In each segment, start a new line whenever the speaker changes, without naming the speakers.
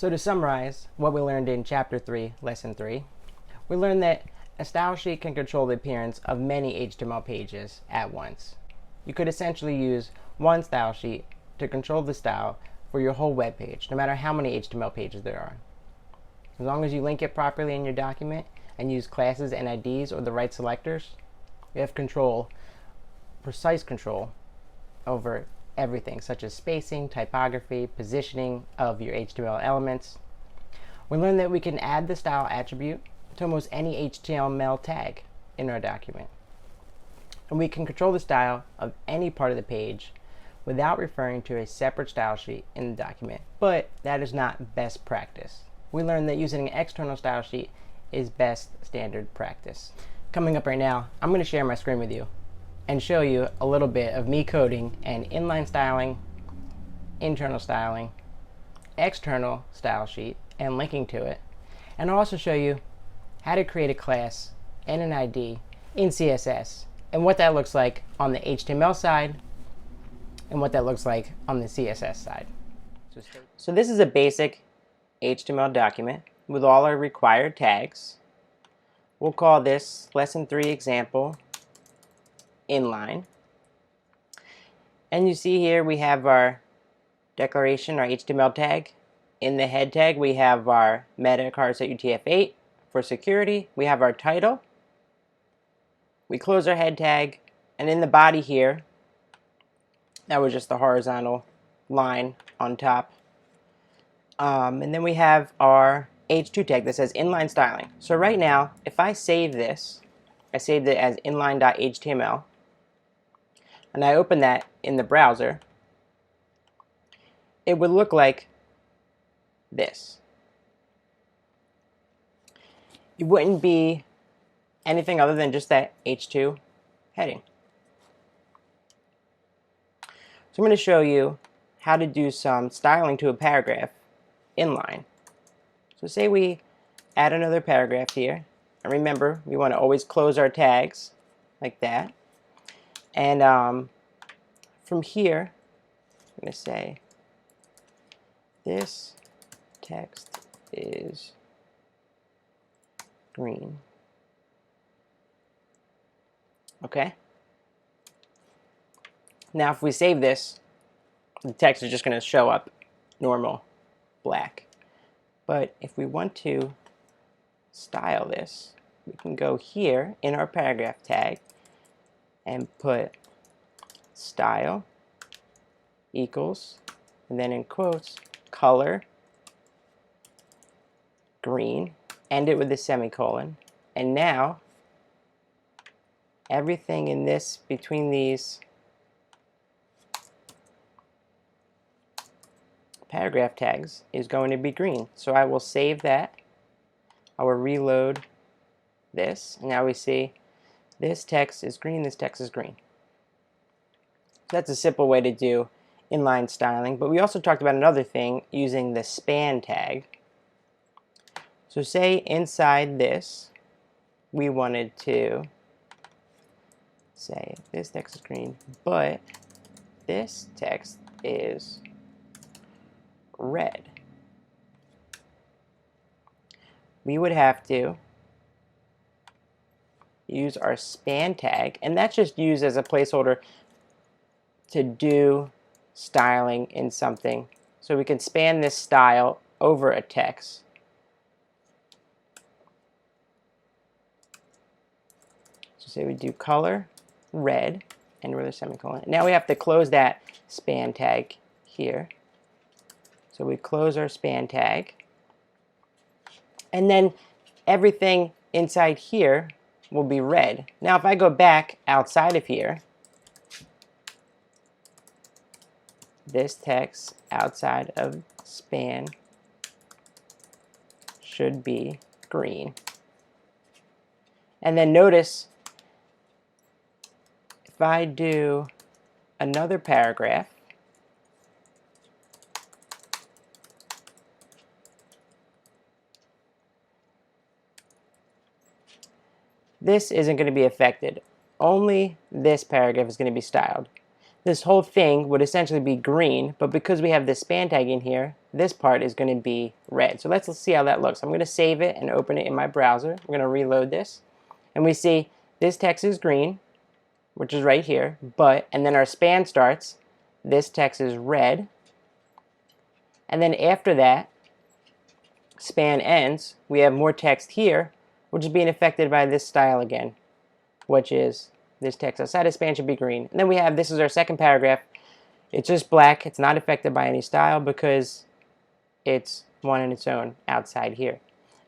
So to summarize what we learned in Chapter 3, Lesson 3, we learned that a style sheet can control the appearance of many HTML pages at once. You could essentially use one style sheet to control the style for your whole web page, no matter how many HTML pages there are. As long as you link it properly in your document and use classes and IDs or the right selectors, you have control, precise control, over everything, such as spacing, typography, positioning of your HTML elements. We learned that we can add the style attribute to almost any HTML tag in our document. And we can control the style of any part of the page without referring to a separate style sheet in the document. But that is not best practice. We learned that using an external style sheet is best standard practice. Coming up right now, I'm going to share my screen with you and show you a little bit of me coding an inline styling, internal styling, external style sheet, and linking to it. And I'll also show you how to create a class and an ID in CSS and what that looks like on the HTML side and what that looks like on the CSS side. So this is a basic HTML document with all our required tags. We'll call this Lesson 3 example inline. And you see here we have our declaration, our HTML tag. In the head tag we have our meta card.set UTF-8 for security. We have our title. We close our head tag, and in the body here, that was just the horizontal line on top. And then we have our H2 tag that says inline styling. So right now, if I save this, I saved it as inline.html, and I open that in the browser, it would look like this. It wouldn't be anything other than just that H2 heading. So I'm going to show you how to do some styling to a paragraph inline. So say we add another paragraph here, and remember we want to always close our tags like that. And from here, I'm going to say this text is green. Okay? Now if we save this, the text is just going to show up normal black. But if we want to style this, we can go here in our paragraph tag and put style equals, and then in quotes, color green, end it with a semicolon, and now everything in this between these paragraph tags is going to be green. So I will save that. I will reload this, and now we see this text is green, this text is green. So that's a simple way to do inline styling. But we also talked about another thing using the span tag. So say inside this we wanted to say this text is green, but this text is red. We would have to use our span tag, and that's just used as a placeholder to do styling in something. So we can span this style over a text. So say we do color red and with a semicolon. Now we have to close that span tag here. So we close our span tag, and then everything inside here will be red. Now if I go back outside of here, this text outside of span should be green. And then notice if I do another paragraph, this isn't going to be affected. Only this paragraph is going to be styled. This whole thing would essentially be green, but because we have this span tag in here, this part is going to be red. So let's see how that looks. I'm going to save it and open it in my browser. We're going to reload this. And we see this text is green, which is right here, and then our span starts. This text is red. And then after that span ends, we have more text here, which is being affected by this style again, which is this text outside of span should be green. And then we have, this is our second paragraph. It's just black. It's not affected by any style because it's one in its own outside here.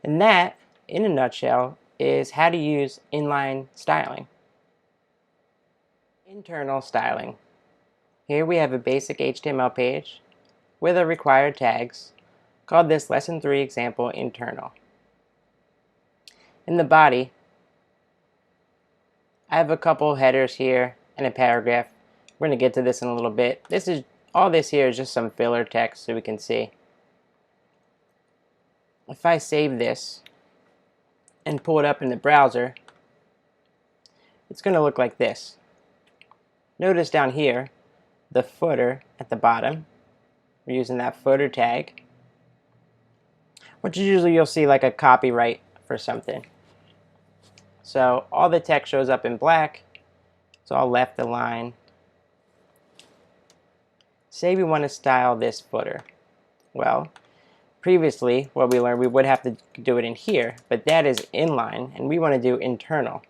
And that, in a nutshell, is how to use inline styling. Internal styling. Here we have a basic HTML page with our required tags, called this Lesson 3 example internal. In the body, I have a couple headers here and a paragraph. We're going to get to this in a little bit. All this here is just some filler text so we can see. If I save this and pull it up in the browser, it's going to look like this. Notice down here, the footer at the bottom. We're using that footer tag, which usually you'll see like a copyright for something. So all the text shows up in black. It's all left aligned. Say we want to style this footer. Well, previously what we learned, we would have to do it in here, but that is inline and we want to do internal.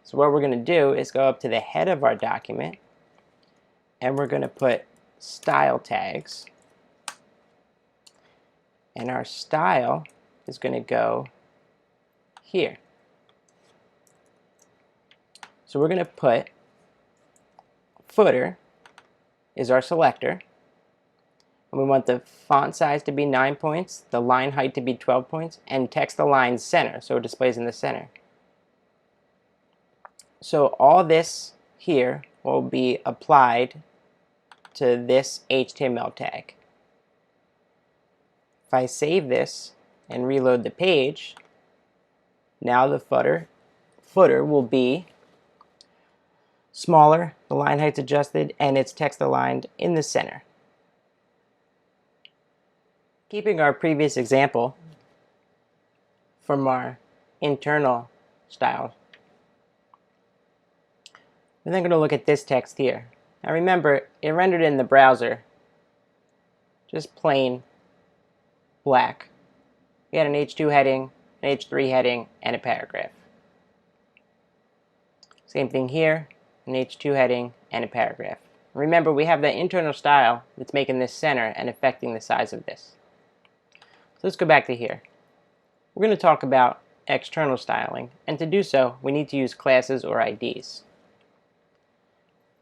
So what we're going to do is go up to the head of our document and we're going to put style tags. And our style is going to go here. So we're going to put footer is our selector. And we want the font size to be 9 points, the line height to be 12 points, and text align center, so it displays in the center. So all this here will be applied to this HTML tag. If I save this and reload the page, now the footer will be smaller, the line height's adjusted, and it's text aligned in the center. Keeping our previous example from our internal style, we're then going to look at this text here. Now remember, it rendered in the browser just plain black. We had an H2 heading, an H3 heading, and a paragraph. Same thing here, an H2 heading and a paragraph. Remember, we have the internal style that's making this center and affecting the size of this. So let's go back to here. We're going to talk about external styling, and to do so, we need to use classes or IDs.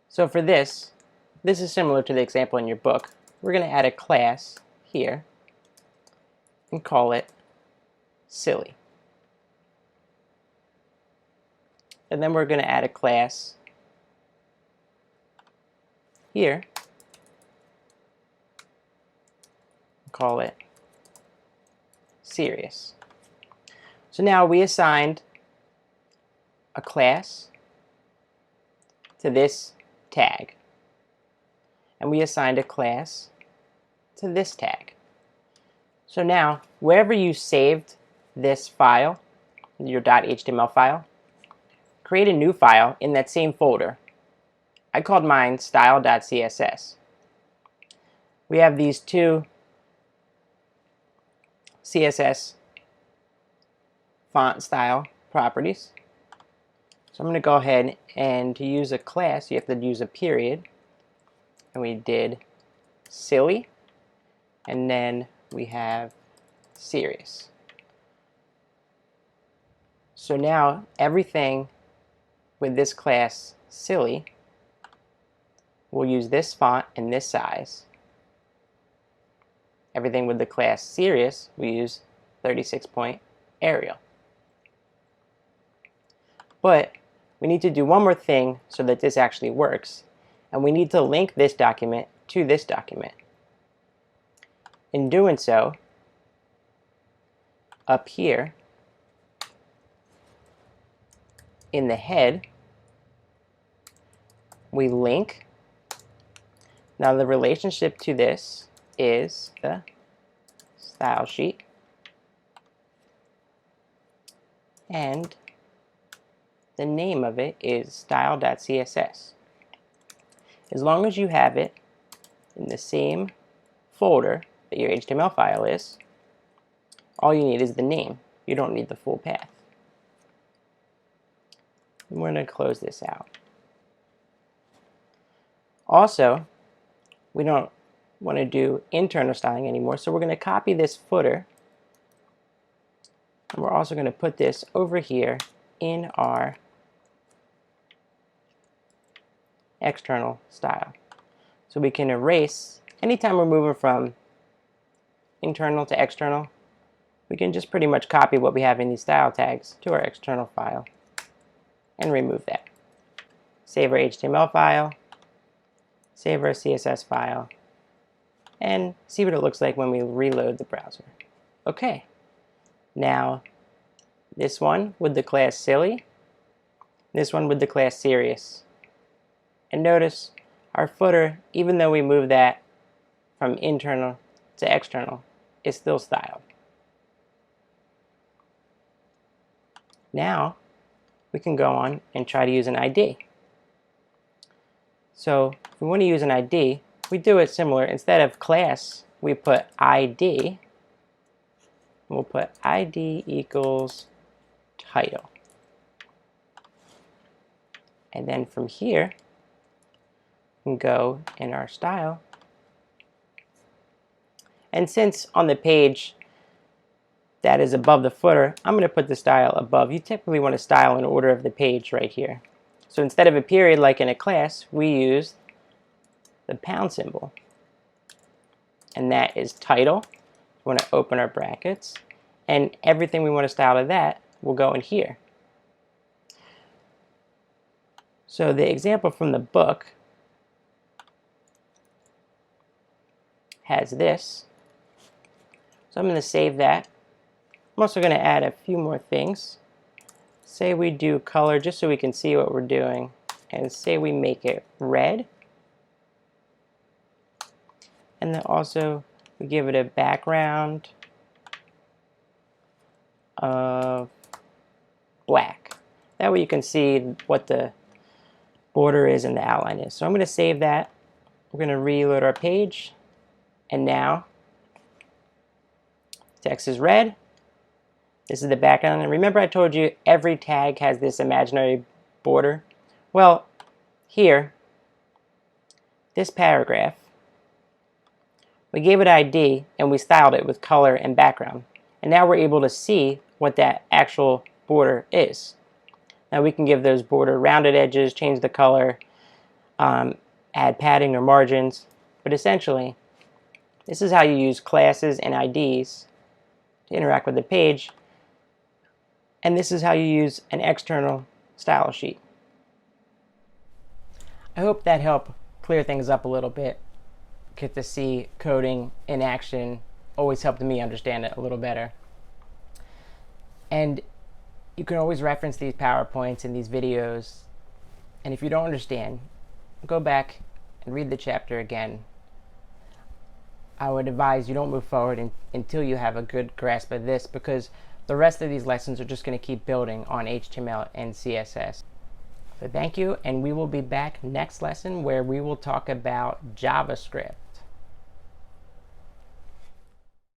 So for this is similar to the example in your book. We're going to add a class here and call it silly. And then we're going to add a class here, call it serious. So now we assigned a class to this tag, and we assigned a class to this tag. So now, wherever you saved this file, your .html file, create a new file in that same folder. I called mine style.css. We have these two CSS font style properties. So I'm going to go ahead and to use a class, you have to use a period. And we did silly, and then we have serious. So now everything with this class silly, we'll use this font and this size. Everything with the class serious, we use 36-point Arial. But we need to do one more thing so that this actually works, and we need to link this document to this document. In doing so, up here in the head, we link. Now the relationship to this is the style sheet, and the name of it is style.css. As long as you have it in the same folder that your HTML file is, all you need is the name. You don't need the full path. And we're going to close this out. Also, we don't want to do internal styling anymore, so we're going to copy this footer, and we're also going to put this over here in our external style. So we can erase, anytime we're moving from internal to external, we can just pretty much copy what we have in these style tags to our external file and remove that. Save our HTML file, save our CSS file, and see what it looks like when we reload the browser. Okay, now this one with the class silly, this one with the class serious. And notice our footer, even though we move that from internal to external, is still styled. Now we can go on and try to use an ID. So if we want to use an ID, we do it similar. Instead of class, we put ID. We'll put ID equals title. And then from here, we can go in our style. And since on the page that is above the footer, I'm going to put the style above. You typically want to style in order of the page right here. So instead of a period like in a class, we use the pound symbol. And that is title. We want to open our brackets. And everything we want to style to that will go in here. So the example from the book has this. So I'm going to save that. I'm also going to add a few more things. Say we do color just so we can see what we're doing. And say we make it red. And then also we give it a background of black. That way you can see what the border is and the outline is. So I'm going to save that. We're going to reload our page. And now text is red. This is the background. And remember I told you every tag has this imaginary border? Well, here, this paragraph, we gave it ID and we styled it with color and background. And now we're able to see what that actual border is. Now we can give those border rounded edges, change the color, add padding or margins. But essentially, this is how you use classes and IDs to interact with the page. And this is how you use an external style sheet. I hope that helped clear things up a little bit. Get to see coding in action always helped me understand it a little better. And you can always reference these PowerPoints and these videos. And if you don't understand, go back and read the chapter again. I would advise you don't move forward until you have a good grasp of this, because the rest of these lessons are just going to keep building on HTML and CSS. So thank you, and we will be back next lesson where we will talk about JavaScript.